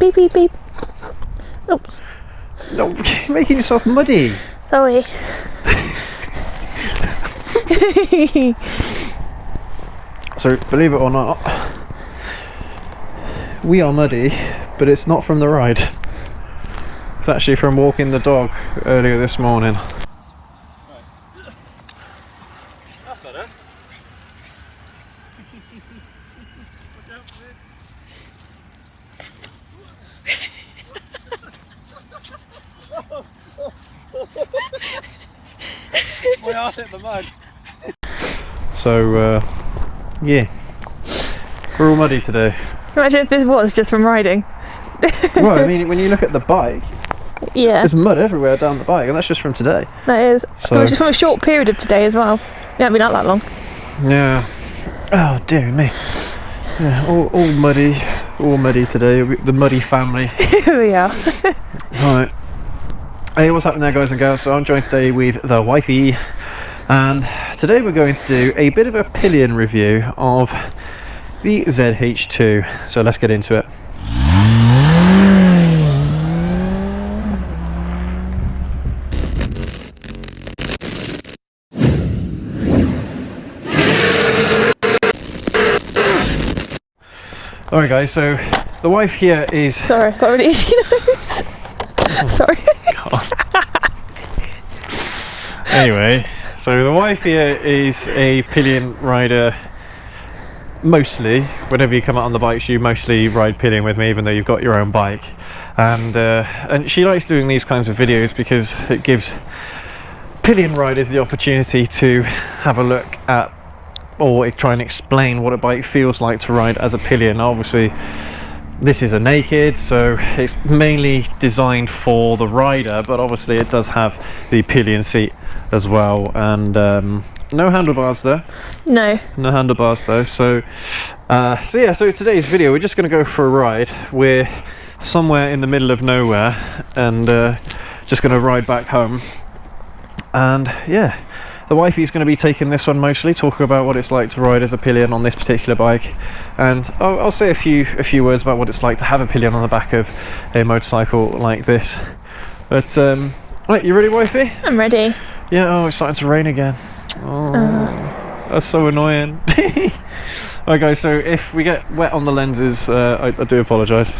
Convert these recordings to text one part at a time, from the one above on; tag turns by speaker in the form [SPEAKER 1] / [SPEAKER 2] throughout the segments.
[SPEAKER 1] Beep, beep, beep. Oops.
[SPEAKER 2] No, you're making yourself muddy.
[SPEAKER 1] Sorry.
[SPEAKER 2] So, believe it or not, we are muddy, but it's not from the ride. It's actually from walking the dog earlier this morning.
[SPEAKER 3] That's better. My arse hit the mud.
[SPEAKER 2] So, yeah, we're all muddy today.
[SPEAKER 1] Imagine if this was just from riding.
[SPEAKER 2] Well, I mean, when you look at the bike,
[SPEAKER 1] Yeah,
[SPEAKER 2] there's mud everywhere down the bike, and that's just from today.
[SPEAKER 1] that is.
[SPEAKER 2] So-
[SPEAKER 1] It was just from a short period of today as well. We haven't been out that long.
[SPEAKER 2] Yeah. Oh, dear me. Yeah, all muddy today. The muddy family.
[SPEAKER 1] Here we are.
[SPEAKER 2] Right. Hey, what's happening there, guys and girls? So I'm joined today with the wifey, and today we're going to do a bit of a pillion review of the Z H2. So let's get into it. Alright guys, so the wife here is...
[SPEAKER 1] Sorry, got really itchy nose. Sorry.
[SPEAKER 2] Anyway, so the wife here is a pillion rider. Mostly, whenever you come out on the bikes, you mostly ride pillion with me, even though you've got your own bike. And she likes doing these kinds of videos because it gives pillion riders the opportunity to have a look at, or try and explain what a bike feels like to ride as a pillion. Obviously, this is a naked, so it's mainly designed for the rider, but obviously it does have the pillion seat as well, and no handlebars there.
[SPEAKER 1] No.
[SPEAKER 2] No handlebars though. So today's video, we're just going to go for a ride. We're somewhere in the middle of nowhere, and just going to ride back home. And yeah, the wifey's going to be taking this one mostly, talking about what it's like to ride as a pillion on this particular bike, and I'll say a few words about what it's like to have a pillion on the back of a motorcycle like this. But right, you ready, wifey?
[SPEAKER 1] I'm ready.
[SPEAKER 2] Yeah. Oh, it's starting to rain again. Oh, that's so annoying. Alright guys, so if we get wet on the lenses, I do apologise.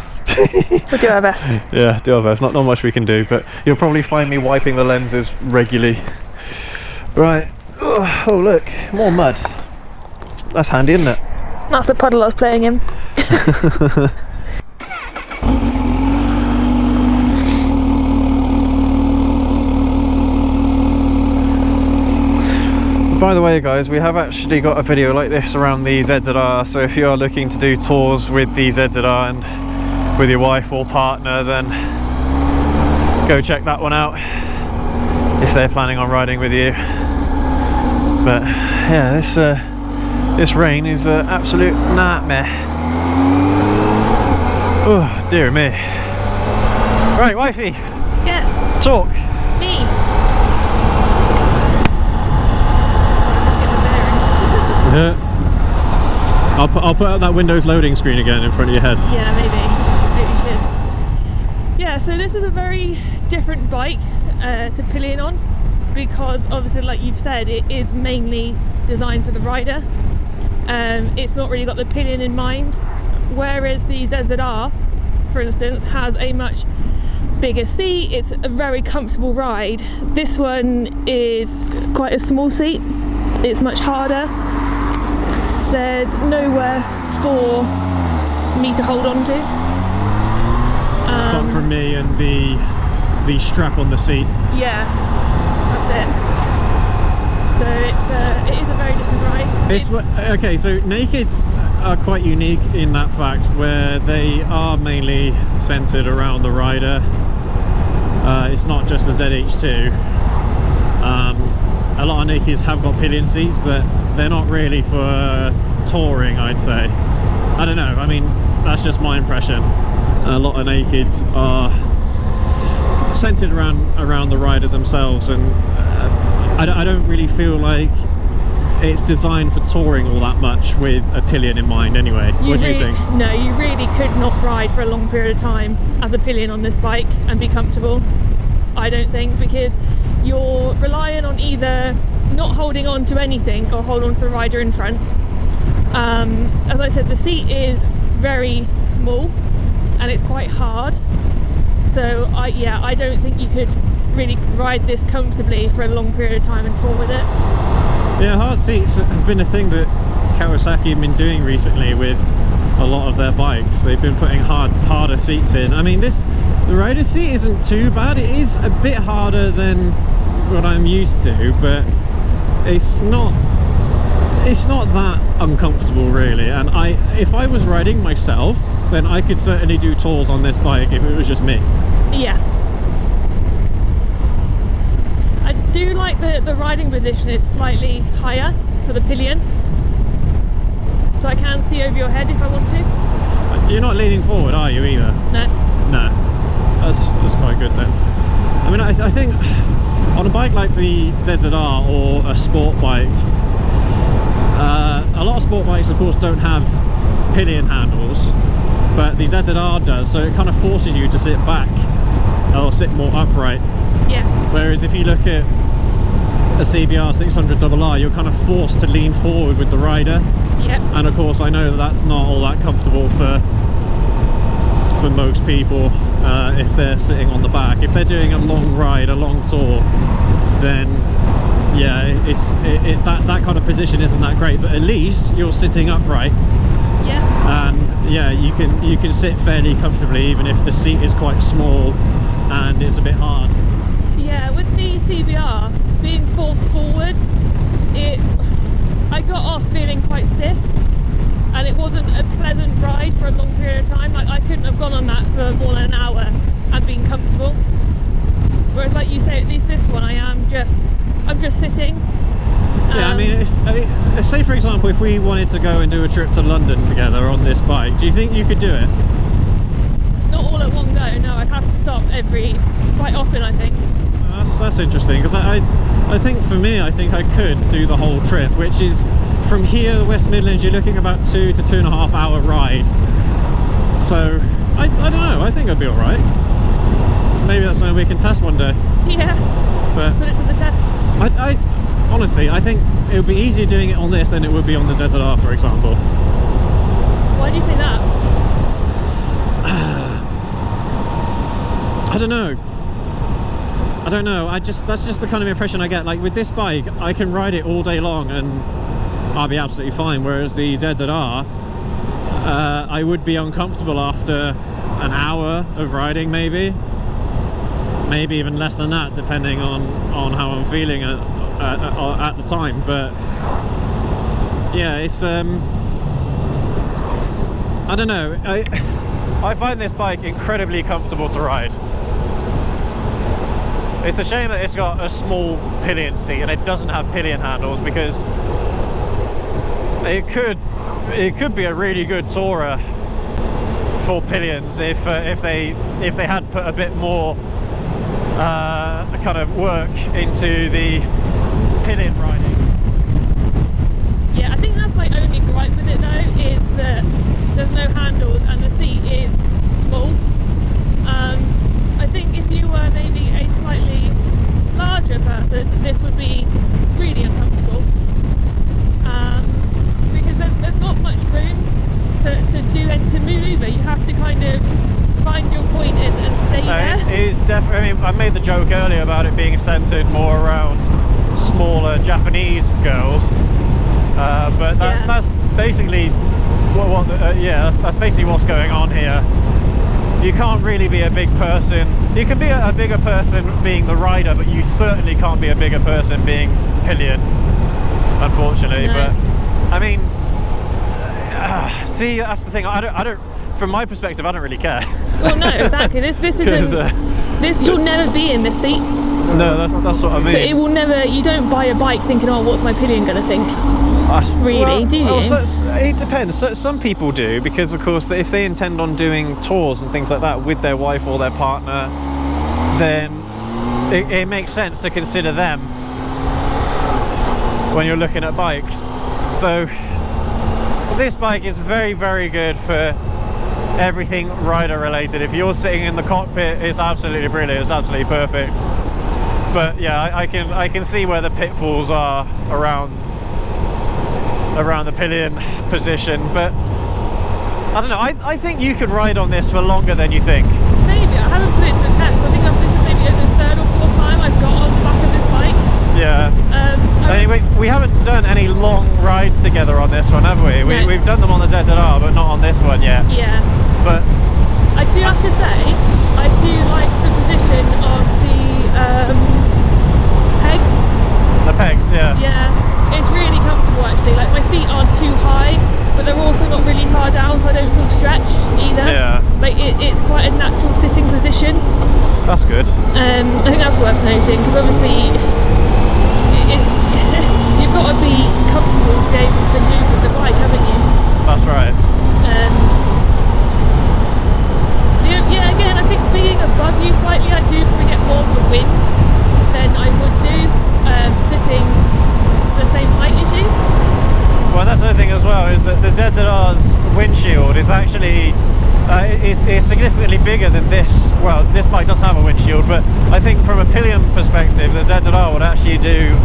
[SPEAKER 1] We'll do our best.
[SPEAKER 2] Yeah, do our best. Not much we can do, but you'll probably find me wiping the lenses regularly. Right. Ugh, oh look, more mud. That's handy, isn't it?
[SPEAKER 1] That's the puddle I was playing in.
[SPEAKER 2] By the way guys, we have actually got a video like this around the ZZR, so if you are looking to do tours with the ZZR and with your wife or partner, then go check that one out if they're planning on riding with you. But yeah, this rain is an absolute nightmare. Oh dear me. Right, wifey.
[SPEAKER 1] Yes.
[SPEAKER 2] Talk.
[SPEAKER 1] Me.
[SPEAKER 2] Yeah. I'll put out that Windows loading screen again in front of your head.
[SPEAKER 1] Yeah, maybe should. Yeah, so this is a very different bike to pillion on, because obviously, like you've said, it is mainly designed for the rider. It's not really got the pillion in mind, whereas the ZZR, for instance, has a much bigger seat. It's a very comfortable ride. This one is quite a small seat. It's much harder. There's nowhere for me to hold on to.
[SPEAKER 2] Apart from me and the strap on the seat.
[SPEAKER 1] Yeah, that's it. So it is a very different ride.
[SPEAKER 2] Okay, so nakeds are quite unique in that fact, where they are mainly centered around the rider. It's not just the ZH2. A lot of nakeds have got pillion seats, but they're not really for touring, I'd say. I don't know, I mean, that's just my impression. A lot of nakeds are centered around the rider themselves, and I don't really feel like it's designed for touring all that much with a pillion in mind anyway. What do you think?
[SPEAKER 1] No, you really could not ride for a long period of time as a pillion on this bike and be comfortable. I don't think, because you're relying on either not holding on to anything or hold on to the rider in front. As I said, the seat is very small and it's quite hard. So I don't think you could really ride this comfortably for a long period of time and tour with it.
[SPEAKER 2] Yeah, hard seats have been a thing that Kawasaki have been doing recently with a lot of their bikes. They've been putting harder seats in. I mean, the rider seat isn't too bad. It is a bit harder than what I'm used to, but it's not that uncomfortable really. And if I was riding myself, then I could certainly do tours on this bike if it was just me.
[SPEAKER 1] Yeah. I do like the riding position is slightly higher for the pillion, so I can see over your head if I want to.
[SPEAKER 2] You're not leaning forward, are you, either?
[SPEAKER 1] No.
[SPEAKER 2] No. That's quite good then. I mean, I think on a bike like the ZZR or a sport bike, a lot of sport bikes of course don't have pillion handles, but the ZZR does, so it kind of forces you to sit back or sit more upright.
[SPEAKER 1] Yeah.
[SPEAKER 2] Whereas if you look at a CBR 600RR, you're kind of forced to lean forward with the rider.
[SPEAKER 1] Yep.
[SPEAKER 2] And of course I know that's not all that comfortable for most people if they're sitting on the back. If they're doing a long ride, a long tour, then yeah, that kind of position isn't that great, but at least you're sitting upright.
[SPEAKER 1] Yeah.
[SPEAKER 2] And yeah, you can sit fairly comfortably even if the seat is quite small and it's a bit hard.
[SPEAKER 1] Yeah, with the CBR being forced forward, I got off feeling quite stiff, and it wasn't a pleasant ride for a long period of time. Like, I couldn't have gone on that for more than an hour and been comfortable. Whereas, like you say, at least this one, I'm just sitting.
[SPEAKER 2] Yeah, I mean, say for example, if we wanted to go and do a trip to London together on this bike, do you think you could do it?
[SPEAKER 1] Not all at one go. No, I'd have to stop quite often, I think.
[SPEAKER 2] That's interesting, because I think for me, I think I could do the whole trip, which is from here, the West Midlands, you're looking about 2 to 2.5 hour ride. So I don't know, I think I'd be alright. Maybe that's something we can test one day.
[SPEAKER 1] Yeah,
[SPEAKER 2] but
[SPEAKER 1] put it to the test.
[SPEAKER 2] I honestly, I think it would be easier doing it on this than it would be on the ZZR, for example.
[SPEAKER 1] Why do you say that?
[SPEAKER 2] I don't know. That's just the kind of impression I get. Like with this bike, I can ride it all day long and I'll be absolutely fine. Whereas the ZZR, I would be uncomfortable after an hour of riding, maybe even less than that, depending on how I'm feeling at the time. But yeah, it's I don't know. I find this bike incredibly comfortable to ride. It's a shame that it's got a small pillion seat and it doesn't have pillion handles, because it could be a really good tourer for pillions if they had put a bit more kind of work into the pillion riding.
[SPEAKER 1] Yeah, I think that's my only gripe with it though, is that there's no handles and the seat is small. I think if you were maybe a slightly larger person, this would be really uncomfortable, because there's not much room to maneuver. You have to kind of find your point and stay there.
[SPEAKER 2] It is definitely. I mean, I made the joke earlier about it being centered more around smaller Japanese girls, but that's basically that's basically what's going on here. You can't really be a big person. You can be a bigger person being the rider, but you certainly can't be a bigger person being pillion, unfortunately. No. But I mean, see, that's the thing. I don't. From my perspective, I don't really care.
[SPEAKER 1] Well, no, exactly. This isn't. You'll never be in this seat.
[SPEAKER 2] No, that's what I mean.
[SPEAKER 1] So it will never. You don't buy a bike thinking, oh, what's my pillion going to think? Really, do you?
[SPEAKER 2] Well, it depends. Some people do, because of course if they intend on doing tours and things like that with their wife or their partner, then it makes sense to consider them when you're looking at bikes. So this bike is very, very good for everything rider related. If you're sitting in the cockpit, it's absolutely brilliant, it's absolutely perfect. But yeah, I can see where the pitfalls are around the pillion position. But I don't know, I think you could ride on this for longer than you think.
[SPEAKER 1] Maybe. I haven't put it to the test. I think this is maybe the third or fourth time I've got on the back of this bike.
[SPEAKER 2] Yeah. I mean, we haven't done any long rides together on this one, have we?
[SPEAKER 1] No.
[SPEAKER 2] We've done them on the ZZR, but not on this one yet.
[SPEAKER 1] Yeah.
[SPEAKER 2] But
[SPEAKER 1] I do have to say, I do like the position of the pegs.
[SPEAKER 2] the pegs, yeah.
[SPEAKER 1] Yeah, it's really comfortable actually. Like my feet aren't too high, but they're also not really far down, so I don't feel stretched either.
[SPEAKER 2] Yeah.
[SPEAKER 1] Like it's quite a natural sitting position.
[SPEAKER 2] That's good.
[SPEAKER 1] I think that's worth noting because obviously you've got to be comfortable to be able to move with the bike, haven't you?
[SPEAKER 2] That's right.
[SPEAKER 1] Yeah, again, I think being above you slightly, I do probably get more of the wind than I would do sitting the same height as you.
[SPEAKER 2] Well, that's another thing as well, is that the ZZR's windshield is actually is significantly bigger than this. Well, this bike doesn't have a windshield, but I think from a pillion perspective, the ZZR would actually do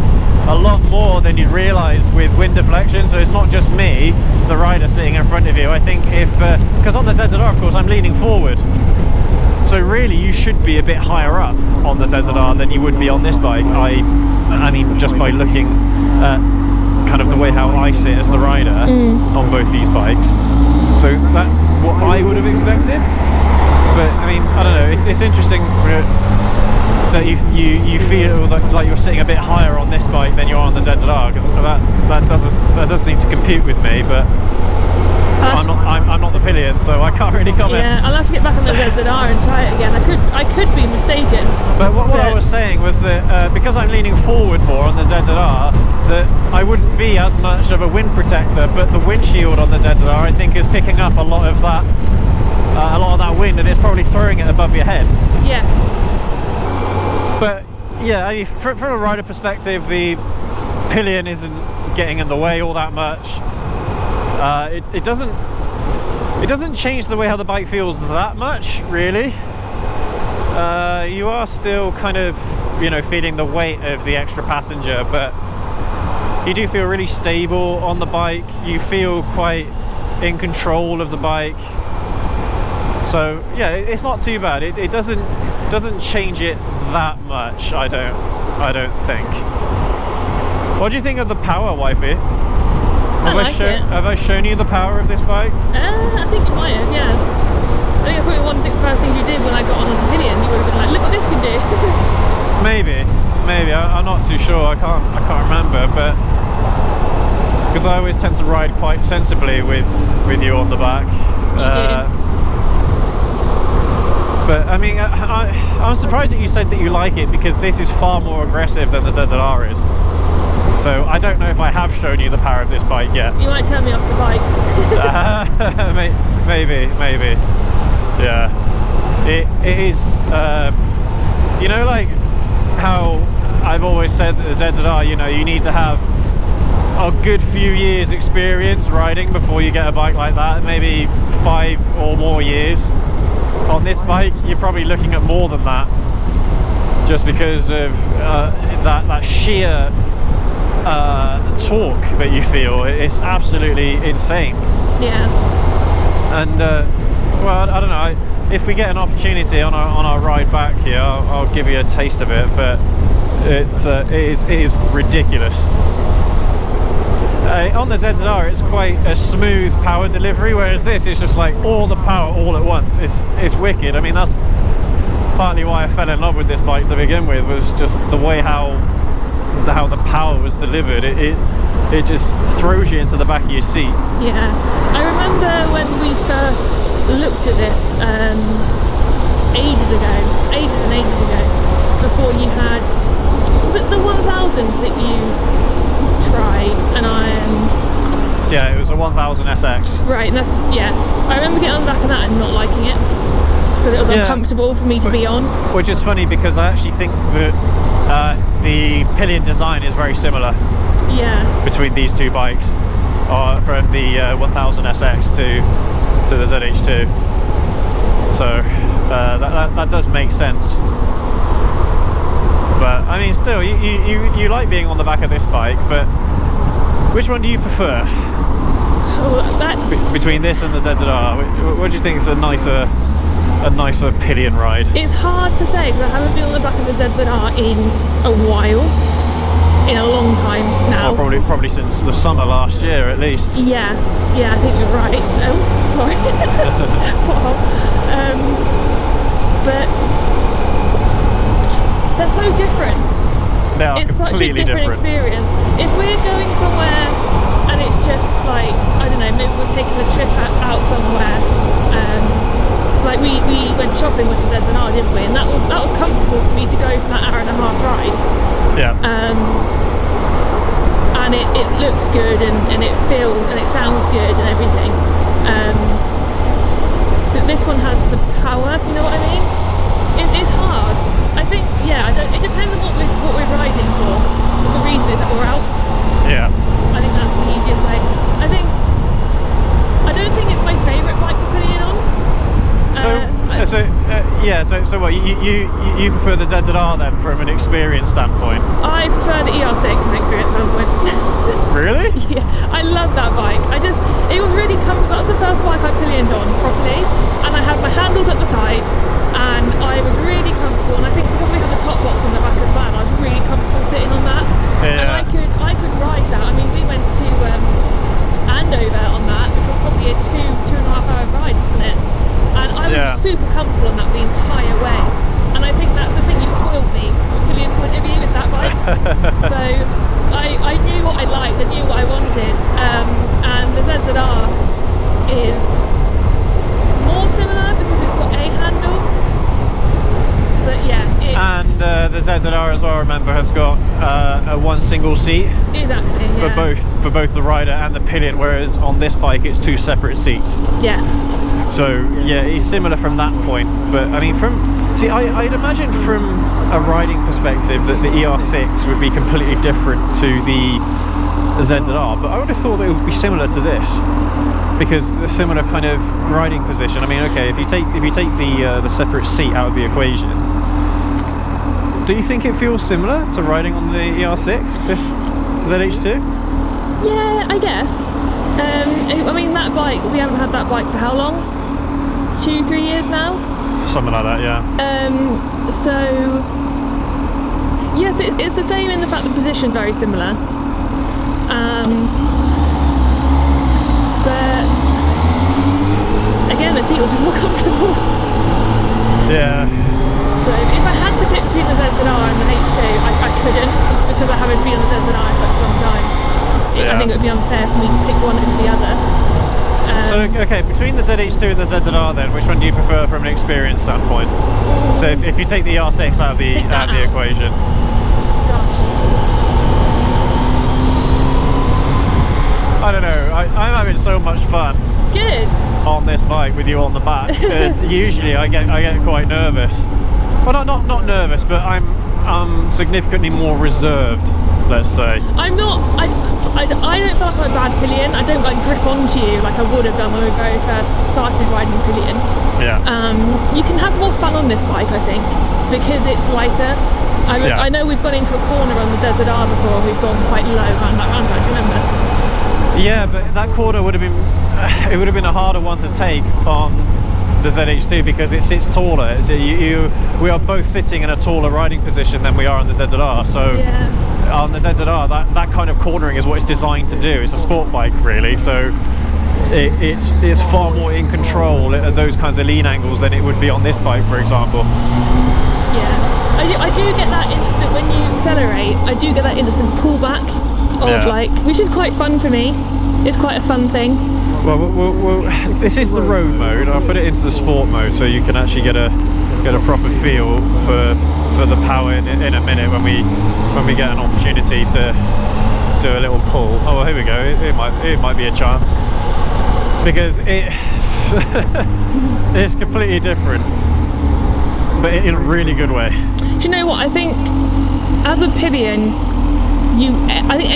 [SPEAKER 2] a lot more than you'd realise with wind deflection. So it's not just me, the rider, sitting in front of you. I think if, because on the ZZR, of course, I'm leaning forward. So really, you should be a bit higher up on the ZZR than you would be on this bike. I mean, just by looking at kind of the way how I sit as the rider on both these bikes. So that's what I would have expected. But I mean, I don't know. It's interesting that you feel like you're sitting a bit higher on this bike than you are on the ZZR, because that does seem to compute with me. But I'm not the pillion, so I can't really comment.
[SPEAKER 1] Yeah, I'll have to get back on the ZZR and try it again. I could be mistaken.
[SPEAKER 2] But what I was saying was that because I'm leaning forward more on the ZZR, that I wouldn't be as much of a wind protector. But the windshield on the ZZR, I think, is picking up a lot of that wind, and it's probably throwing it above your head.
[SPEAKER 1] Yeah.
[SPEAKER 2] But yeah, I mean, from a rider perspective, the pillion isn't getting in the way all that much. It doesn't change the way how the bike feels that much, really. You are still kind of, feeling the weight of the extra passenger, but you do feel really stable on the bike. You feel quite in control of the bike. So yeah, it's not too bad. It doesn't change it that much. I don't think. What do you think of the power, wifey? Have I shown you the power of this bike?
[SPEAKER 1] I think you might have, yeah. I think that's probably one of the first things you did when I got on as a pillion. You would have been like, look what this can do.
[SPEAKER 2] Maybe. I'm not too sure. I can't remember, but because I always tend to ride quite sensibly with you on the back.
[SPEAKER 1] You do.
[SPEAKER 2] But I mean, I'm surprised that you said that you like it, because this is far more aggressive than the ZZR is. So I don't know if I have shown you the power of this bike yet.
[SPEAKER 1] You might turn me off the bike.
[SPEAKER 2] Maybe. Yeah. It is. Like how I've always said that the ZZR, you need to have a good few years experience riding before you get a bike like that. Maybe 5 or more years. On this bike, you're probably looking at more than that, just because of that sheer torque that you feel. It's absolutely insane.
[SPEAKER 1] Yeah.
[SPEAKER 2] And well, I don't know, if we get an opportunity on our ride back here, I'll give you a taste of it, but it is ridiculous. On the ZZR, it's quite a smooth power delivery, whereas this is just like all the power all at once. It's wicked. I mean, that's partly why I fell in love with this bike to begin with, was just the way how the power was delivered. It just throws you into the back of your seat.
[SPEAKER 1] Yeah. I remember when we first looked at this ages and ages ago, before you had, was it the 1000 that you tried?
[SPEAKER 2] Yeah, it was a 1000 SX.
[SPEAKER 1] Right, and I remember getting on the back of that and not liking it, because it was uncomfortable for me to be on.
[SPEAKER 2] Which is funny, because I actually think that the pillion design is very similar.
[SPEAKER 1] Yeah.
[SPEAKER 2] between these two bikes, from the 1000 SX to the ZH2. So that does make sense. But I mean, still, you like being on the back of this bike, but which one do you prefer? Between this and the ZZR, what do you think is a nicer pillion ride?
[SPEAKER 1] It's hard to say because I haven't been on the back of the ZZR in a while, in a long time now.
[SPEAKER 2] Well, probably since the summer last year at least.
[SPEAKER 1] Yeah, I think you're right. Oh, sorry. Wow. But they're so different.
[SPEAKER 2] They are
[SPEAKER 1] it's such a
[SPEAKER 2] completely
[SPEAKER 1] different experience. If we're going somewhere and it's just like, I don't know, maybe we're taking a trip out somewhere, like we went shopping with the ZZR, didn't we? And that was comfortable for me to go for that hour-and-a-half ride.
[SPEAKER 2] Yeah.
[SPEAKER 1] And it looks good and it feels and it sounds good and everything. But this one has the power, you know what I mean? It's hard. I think, yeah, it depends on what we're riding for. But the reason is that we're out.
[SPEAKER 2] Yeah.
[SPEAKER 1] I think that's the easiest way. I don't think it's my favourite bike to put it on.
[SPEAKER 2] So what, you prefer the ZZR then from an experience standpoint?
[SPEAKER 1] I prefer the ER6 from an experience standpoint.
[SPEAKER 2] Really?
[SPEAKER 1] Yeah, I love that bike. It was really comfortable. That was the first bike I pillioned on properly, and I had my handles at the side, and I was really comfortable. And I think because we had the top box on the back of the van, I was really comfortable sitting on that.
[SPEAKER 2] Yeah.
[SPEAKER 1] And I could ride that. I mean, we went to Andover on that, which was probably a 2.5 hour ride, wasn't it? And I was super comfortable on that the entire way. And I think that's the thing, you spoiled me from a pillion point of view with that bike. So I knew what I liked, I knew what I wanted. And the ZZR is more similar because it's got a handle. But yeah.
[SPEAKER 2] And the ZZR as well, remember, has got a one single seat.
[SPEAKER 1] Exactly, yeah.
[SPEAKER 2] For both the rider and the pillion, whereas on this bike it's two separate seats.
[SPEAKER 1] Yeah.
[SPEAKER 2] So yeah, it's similar from that point. But I mean, I'd imagine from a riding perspective that the ER6 would be completely different to the ZZR, but I would have thought that it would be similar to this because the similar kind of riding position. I mean, okay, if you take the separate seat out of the equation, do you think it feels similar to riding on the ER6, this ZH2?
[SPEAKER 1] Yeah, I guess. I mean, that bike, we haven't had that bike for how long? 2-3 years now?
[SPEAKER 2] Something like that, yeah.
[SPEAKER 1] So, yes, it's the same in the fact the position's very similar. But, again, the seat was just more comfortable.
[SPEAKER 2] Yeah.
[SPEAKER 1] So, if I had to pick between the ZZR and the H2, I couldn't, because I haven't been on the ZZR in such a long time. I think it would be unfair for me to pick one over the other.
[SPEAKER 2] So, okay, between the ZH2 and the ZZR then, which one do you prefer from an experience standpoint? So if you take the R6 out of the equation.
[SPEAKER 1] Gosh.
[SPEAKER 2] I don't know, I'm having so much fun.
[SPEAKER 1] Good.
[SPEAKER 2] On this bike with you on the back. Usually I get quite nervous. Well, not nervous, but I'm significantly more reserved, let's say.
[SPEAKER 1] I'm not. I don't feel like I'm a bad pillion. I don't like grip onto you like I would have done when we very first started riding pillion.
[SPEAKER 2] Yeah.
[SPEAKER 1] You can have more fun on this bike, I think, because it's lighter. I know we've gone into a corner on the ZZR before. We've gone quite low around that roundabout. Do you remember?
[SPEAKER 2] Yeah, but that corner would have been a harder one to take on the ZH2 because it sits taller. We are both sitting in a taller riding position than we are on the ZZR. So on the ZZR, that kind of cornering is what it's designed to do. It's a sport bike, really. So it's far more in control at those kinds of lean angles than it would be on this bike, for example.
[SPEAKER 1] Yeah, I do get that instant when you accelerate. I do get that instant pullback of which is quite fun for me. It's quite a fun thing.
[SPEAKER 2] Well, this is the road mode. I'll put it into the sport mode so you can actually get a proper feel for the power in a minute when we get an opportunity to do a little pull. Oh, here we go. It might be a chance because it's completely different, but in a really good way.
[SPEAKER 1] Do you know what? I think as a pillion, I think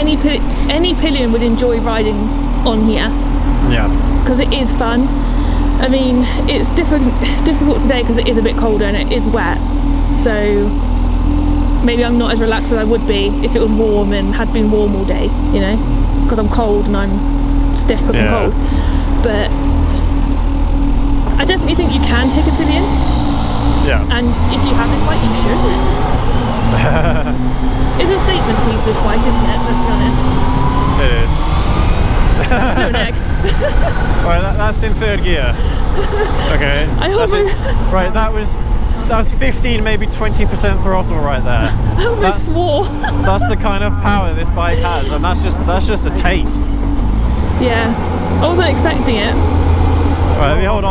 [SPEAKER 1] any pillion would enjoy riding on here
[SPEAKER 2] Yeah.
[SPEAKER 1] because it is fun. I mean, it's difficult today because it is a bit colder and it is wet, so maybe I'm not as relaxed as I would be if it was warm and had been warm all day, you know, because I'm cold and I'm stiff because I'm cold. But I definitely think you can take a pillion.
[SPEAKER 2] Yeah.
[SPEAKER 1] And if you have this bike, you should. It's a statement piece, this bike, isn't it? Let's be honest.
[SPEAKER 2] It is.
[SPEAKER 1] No neck.
[SPEAKER 2] Right, that's in third gear. Okay.
[SPEAKER 1] I hope
[SPEAKER 2] right, that was 15, maybe 20% throttle right there.
[SPEAKER 1] I almost swore.
[SPEAKER 2] That's the kind of power this bike has, and that's just a taste.
[SPEAKER 1] Yeah, I wasn't expecting it.
[SPEAKER 2] Right, if you hold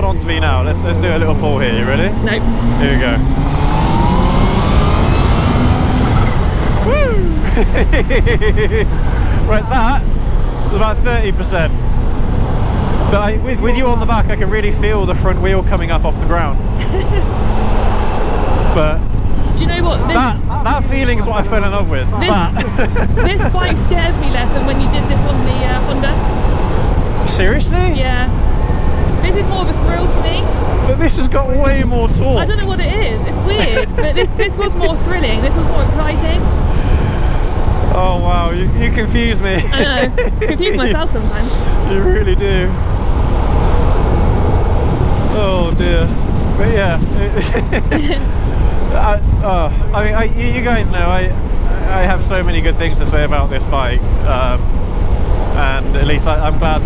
[SPEAKER 2] on to me now, let's do a little pull here. You ready?
[SPEAKER 1] Nope.
[SPEAKER 2] Here we go. Woo! Right, that was about 30%. But with you on the back, I can really feel the front wheel coming up off the ground. But
[SPEAKER 1] do you know what?
[SPEAKER 2] That feeling is what I fell in love with.
[SPEAKER 1] This bike scares me less than when you did this on the Honda.
[SPEAKER 2] Seriously?
[SPEAKER 1] Yeah. This is more of a thrill for me.
[SPEAKER 2] But this has got way more torque.
[SPEAKER 1] I don't know what it is. It's weird. But this was more thrilling. This was more exciting.
[SPEAKER 2] Oh wow, you confuse me.
[SPEAKER 1] I know. Confuse myself sometimes.
[SPEAKER 2] You really do. Oh dear. But yeah. I mean, you guys know I have so many good things to say about this bike, and at least I'm glad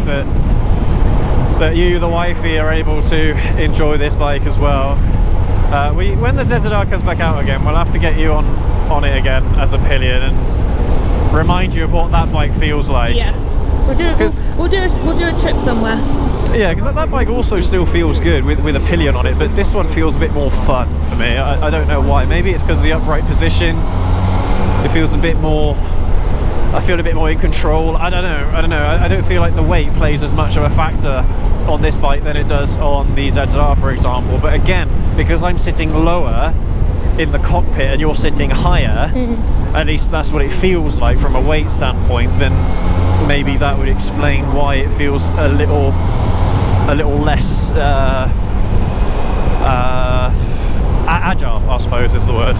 [SPEAKER 2] that you, the wifey, are able to enjoy this bike as well. When the ZZR comes back out again, we'll have to get you on it again as a pillion and remind you of what that bike feels like.
[SPEAKER 1] Yeah, we'll do a trip somewhere.
[SPEAKER 2] Yeah, because that bike also still feels good with a pillion on it, but this one feels a bit more fun for me. I don't know why. Maybe it's because of the upright position. It feels a bit more. I feel a bit more in control. I don't know. I don't feel like the weight plays as much of a factor on this bike than it does on the ZZR, for example. But again, because I'm sitting lower in the cockpit and you're sitting higher, at least that's what it feels like from a weight standpoint, then maybe that would explain why it feels a little less agile, I suppose is the word.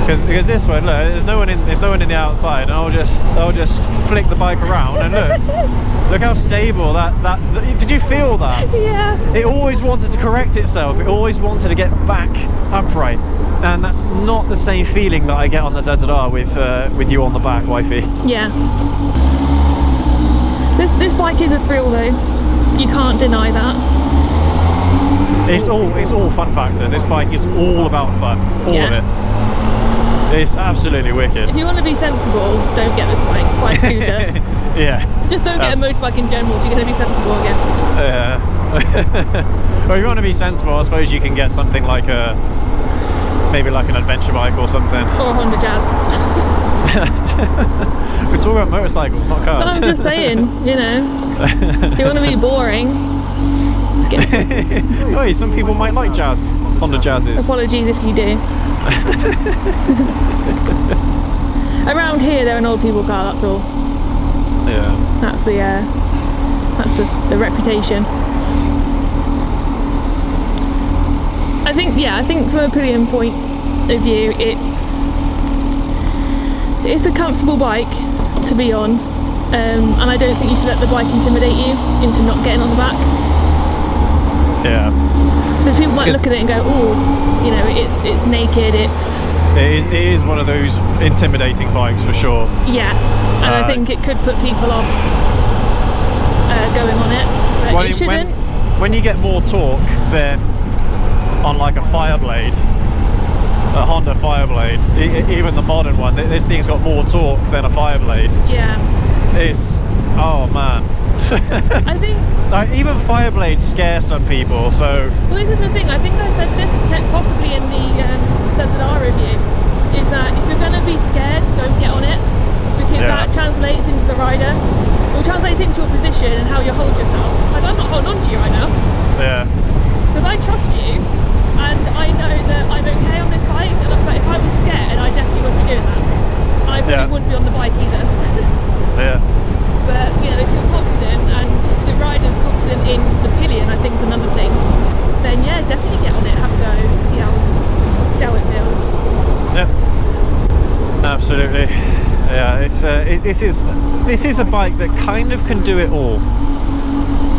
[SPEAKER 2] Because this one, look, there's no one in the outside, and I'll just flick the bike around and look how stable that. Did you feel that?
[SPEAKER 1] Yeah.
[SPEAKER 2] It always wanted to correct itself. It always wanted to get back upright, and that's not the same feeling that I get on the ZZR with you on the back, wifey.
[SPEAKER 1] Yeah. This bike is a thrill though. You can't deny that.
[SPEAKER 2] It's all fun factor. This bike is all about fun. All of it. It's absolutely wicked.
[SPEAKER 1] If you want to be sensible, don't get this bike. Buy a scooter.
[SPEAKER 2] Yeah.
[SPEAKER 1] Just don't get a motorbike in general if you're going to be sensible, I guess.
[SPEAKER 2] Yeah. Well, if you want to be sensible, I suppose you can get something like maybe like an adventure bike or something.
[SPEAKER 1] Or a Honda Jazz.
[SPEAKER 2] We're talking about motorcycles, not cars.
[SPEAKER 1] But I'm just saying, you know, if you want to be boring.
[SPEAKER 2] Hey, some people might like Jazz, Honda Jazzes.
[SPEAKER 1] Apologies if you do. Around here, they're an old people car. That's all.
[SPEAKER 2] Yeah.
[SPEAKER 1] That's the reputation. I think from a pillion point of view, it's a comfortable bike to be on, and I don't think you should let the bike intimidate you into not getting on the back.
[SPEAKER 2] Yeah.
[SPEAKER 1] Because people might look at it and go, oh, you know, it's naked, It
[SPEAKER 2] is one of those intimidating bikes for sure.
[SPEAKER 1] Yeah, and I think it could put people off going on it, but it shouldn't.
[SPEAKER 2] When you get more torque than on like a Fireblade, a Honda Fireblade, even the modern one, this thing's got more torque than a Fireblade.
[SPEAKER 1] Yeah.
[SPEAKER 2] It's, oh man.
[SPEAKER 1] I think
[SPEAKER 2] even Fireblades scare some people, so.
[SPEAKER 1] Well, this is the thing, I think I said this possibly in the ZZR review, is that if you're going to be scared, don't get on it, because that translates into the rider, or translates into your position and how you hold yourself. Like, I'm not holding on to you right now.
[SPEAKER 2] Yeah.
[SPEAKER 1] Because I trust you, and I know that I'm okay on this bike, and if I was scared, I definitely wouldn't be doing that. I probably wouldn't be on the bike
[SPEAKER 2] absolutely. Yeah, this is a bike that kind of can do it all.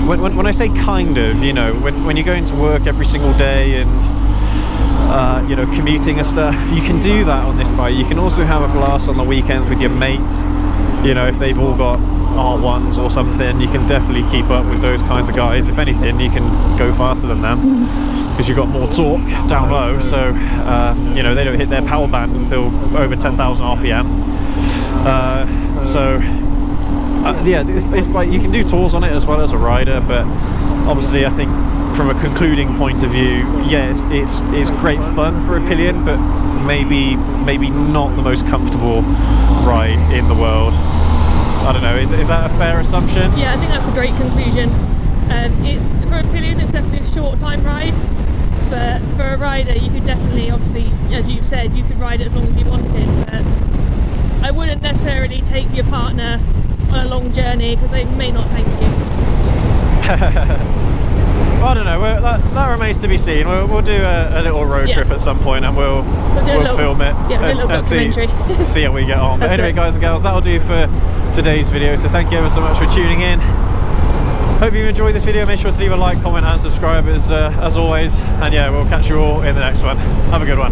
[SPEAKER 2] When I say kind of, you know, when you're going to work every single day and you know, commuting and stuff, you can do that on this bike. You can also have a blast on the weekends with your mates. You know, if they've all got R1s or something, you can definitely keep up with those kinds of guys. If anything, you can go faster than them because you've got more torque down low. So you know, they don't hit their power band until over 10,000 RPM. Yeah, this bike, you can do tours on it as well as a rider, but obviously I think from a concluding point of view, yeah, it's great fun for a Pillion, but maybe not the most comfortable ride in the world. I don't know, is that a fair assumption?
[SPEAKER 1] Yeah, I think that's a great conclusion. It's for a Pillion, it's definitely a short time ride, but for a rider you could definitely, obviously, as you've said, you could ride it as long as you wanted, but I wouldn't necessarily take your partner on a long journey because they may not thank you.
[SPEAKER 2] Well, I don't know, that remains to be seen. We'll do a little road trip at some point and we'll film it and see how we get on. But anyway, guys and girls, that'll do for today's video, so thank you ever so much for tuning in. Hope you enjoyed this video. Make sure to leave a like, comment and subscribe as always, and yeah, we'll catch you all in the next one. Have a good one.